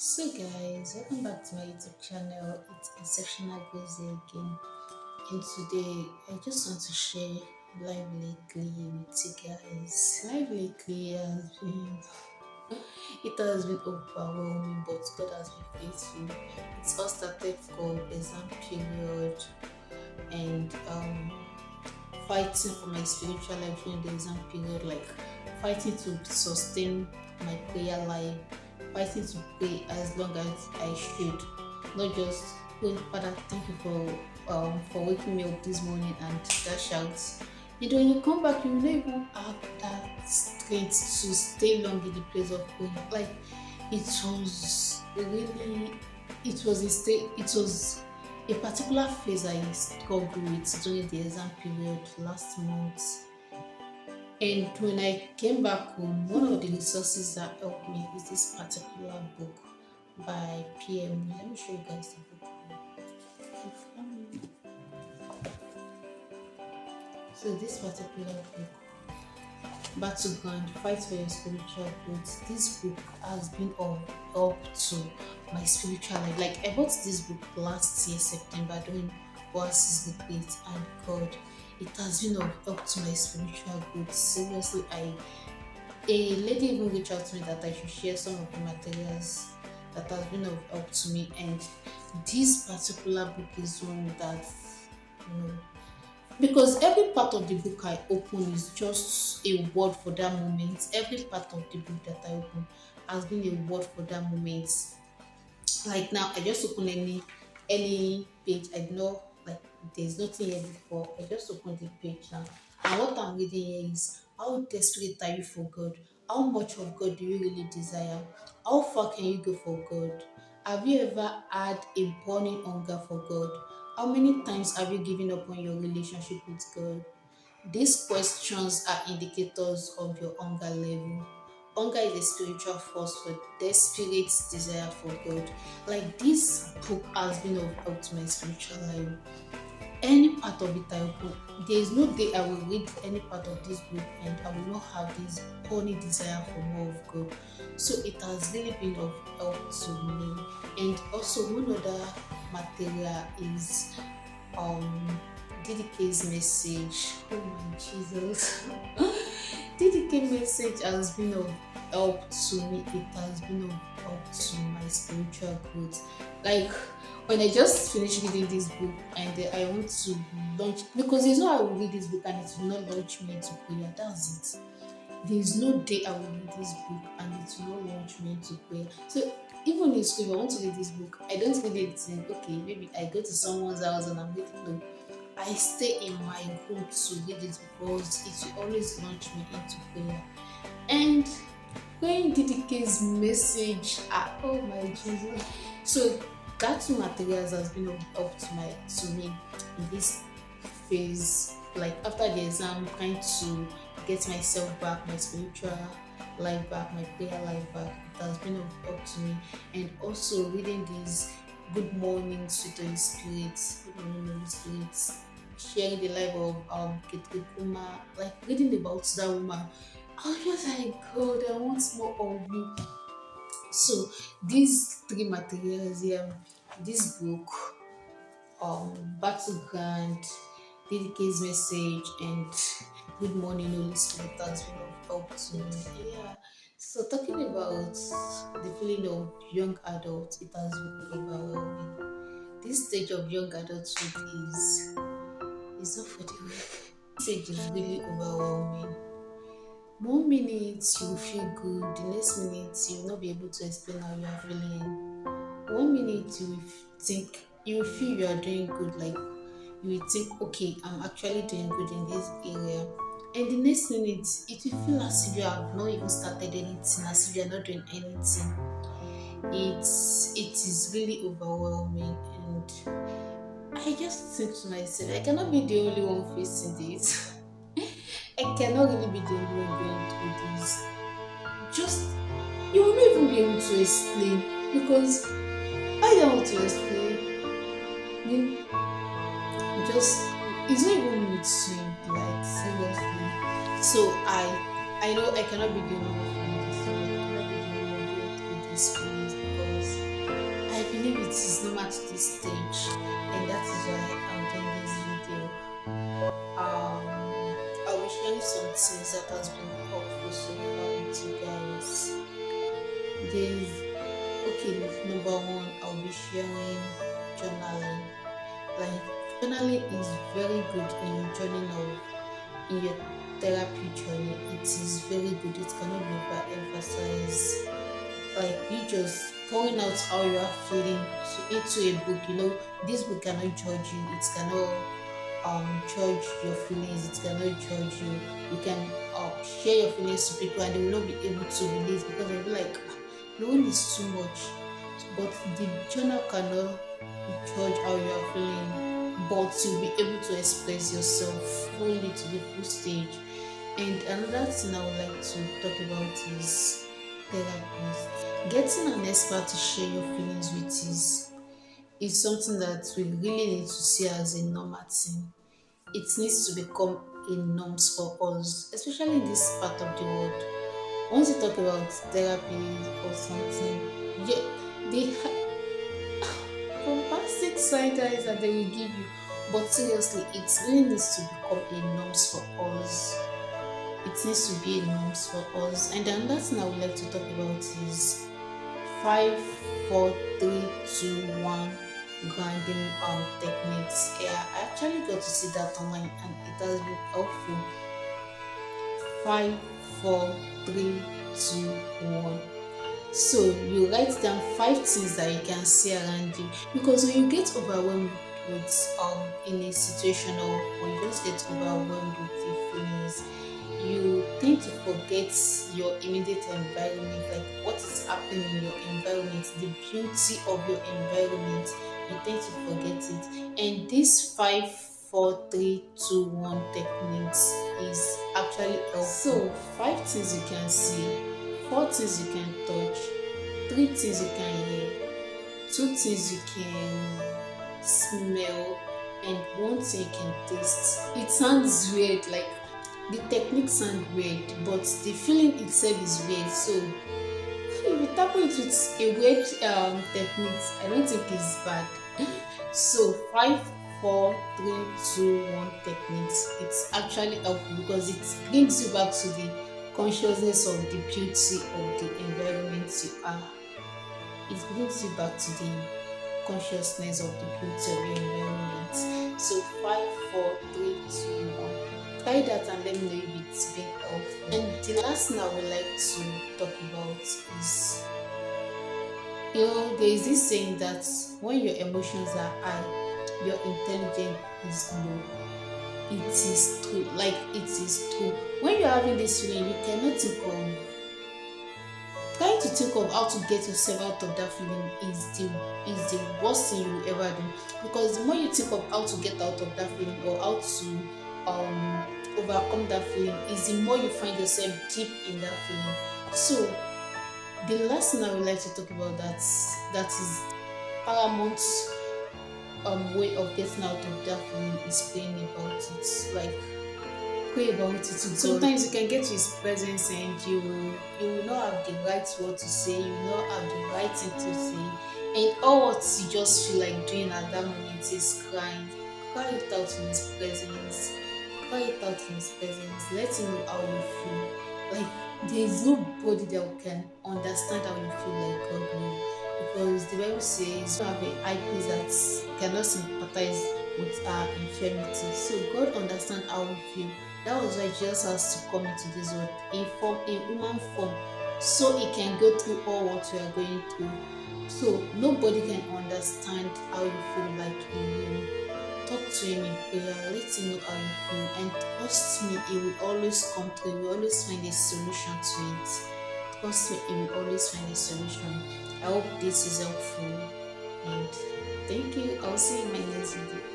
So guys, welcome back to my YouTube channel. It's Exceptional Grace again. And today I just want to share life lately with you guys. Life lately has been it has been overwhelming, but God has been faithful. It's all started from exam period and fighting for my spiritual life during the exam period, like fighting to sustain my prayer life, fighting to pray as long as I should, not just going, Father, thank you for waking me up this morning and that shouts. And when you come back, you will not even have that strength to stay long in the place of prayer. Like it was really, it was a state, it was a particular phase I struggled with during the exam period last month. And when I came back home, one of the resources that helped me is this particular book by PM. Let me show you guys the book. So this particular book, Battleground, Fight for Your Spiritual Growth. This book has been of help to my spiritual life. Like I bought this book last year, September, during Oasis Retreat, and God, it has been of help to my spiritual growth. Seriously, a lady even reached out to me that I should share some of the materials that has been of help to me, and this particular book is one that you know because every part of the book I open is just a word for that moment. Every part of the book that I open has been a word for that moment. Like now, I just open any page. I know like there's nothing here before. I just open the page now, and what I'm reading here is how desperate are you for God? How much of God do you really desire? How far can you go for God? Have you ever had a burning hunger for God? How many times have you given up on your relationship with God? These questions are indicators of your hunger level. Hunger is a spiritual force for desperate desire for God. Like this book has been of help to my spiritual life. Any part of it I open, there is no day I will read any part of this book and I will not have this burning desire for more of God. So it has really been of help to me. And also one other material is DDK's message. Oh my Jesus. DDK message has been of help to me. It has been of help to my spiritual growth. Like when I just finished reading this book and I want to launch, because there's no I will read this book and it will not launch me into prayer. That's it. There is no day I will read this book and it will not launch me into prayer. So even in school, if I want to read this book, I don't read it in okay, maybe I go to someone's house and I'm reading. No, I stay in my room to read it because it will always launch me into prayer. And when DDK's message, oh my Jesus. So that two materials has been of help to me in this phase. Like after the exam, trying to get myself back, my spiritual life back, my prayer life back. It has been of help to me. And also reading these Good Morning Sweet Holy Spirit, Good Morning Holy Spirit, sharing the life of Kate Kuma, like reading about that woman. I was just like, God, I want more of you. So these three materials here, this book, Battleground, DDK's message, and Good Morning Holy Spirit has been of help to me. Yeah. So talking about the feeling of young adult, it has been overwhelming. This stage of young adulthood is not for the weak. Stage is really overwhelming. One minute you will feel good, the next minute you will not be able to explain how you are feeling. One minute you will think you will feel you are doing good, like you will think, okay, I'm actually doing good in this area. And the next minute it will feel as if you have not even started anything, as if you are not doing anything. It is really overwhelming, and I just think to myself, I cannot be the only one facing this. I cannot really be the only one going through this. Just you will not even be able to explain because I don't want to explain. I mean, just it's not even with you, like seriously. So I know I cannot be the only one feeling this way. I cannot be the only one going through this feelings because is normal to this stage, and that is why I'm doing this video. I'll be sharing some things that has been helpful so far with you guys. There's okay, number one, I'll be sharing journaling. Like journaling is very good in your journey of in your therapy journey. It is very good. It cannot be overemphasized. Like you just pouring out how you are feeling into a book. This book cannot judge you. It cannot judge your feelings. It cannot judge you. You can share your feelings to people and they will not be able to relate because they'll be like, "Ah, your own is too much." But the journal cannot judge how you are feeling, but you'll be able to express yourself fully to the full stage. And another thing I would like to talk about is therapist. Getting an expert to share your feelings with is something that we really need to see as a normal thing. It needs to become a norm for us, especially in this part of the world. Once you talk about therapy or something, yeah, they fantastic side eyes that they will give you. But seriously, it really needs to become a norm for us. It needs to be a norm for us. And another thing I would like to talk about is 5, 4, 3, 2, 1 grounding techniques. Yeah, I actually got to see that online and it has been helpful. 5, 4, 3, 2, 1. So you write down 5 things that you can see around you, because when you get overwhelmed with in a situation, or when you just get overwhelmed with the feelings, you tend to forget your immediate environment, like what is happening in your environment, the beauty of your environment. You tend to forget it. And this 5, 4, 3, 2, 1 techniques is actually helpful. So 5 things you can see, 4 things you can touch, 3 things you can hear, 2 things you can smell, and 1 thing you can taste. It sounds weird, like the technique sounds weird, but the feeling itself is weird. So if you tackle it with a weird technique, I don't think it's bad. So 5, 4, 3, 2, 1 techniques, it's actually helpful because it brings you back to the consciousness of the beauty of the environment you are. It brings you back to the consciousness of the beauty of your environment. So 5, 4, 3, 2, 1. Try that and let me know if it's been helpful. And the last thing I would like to talk about is, there is this saying that when your emotions are high, your intelligence is low. It is true. Like, it is true. When you're having this feeling, you cannot think of trying to think of how to get yourself out of that feeling is the worst thing you will ever do, because the more you think of how to get out of that feeling or how to overcome that feeling, is the more you find yourself deep in that feeling. So the last thing I would like to talk about, that is paramount way of getting out of that feeling, is praying about it. Like, pray about it to God. Sometimes you can get to His presence and you will not have the right word to say, you will not have the right thing to say, and all what you just feel like doing at that moment is crying. Cry it out in His presence. Cry it out in His presence. Let Him know how you feel. Like, there is nobody that can understand how you feel like God will. Because the Bible says you have a high priest that cannot sympathize with our infirmity. So God understands how we feel. That was why Jesus has to come into this world in human form, so He can go through all what we are going through. So nobody can understand how you feel like you. Talk to Him in prayer, let Him know how you feel, and trust me, He will always come through. He will always find a solution to it. Trust me, He will always find a solution. I hope this is helpful, and thank you. I'll see you in my next video.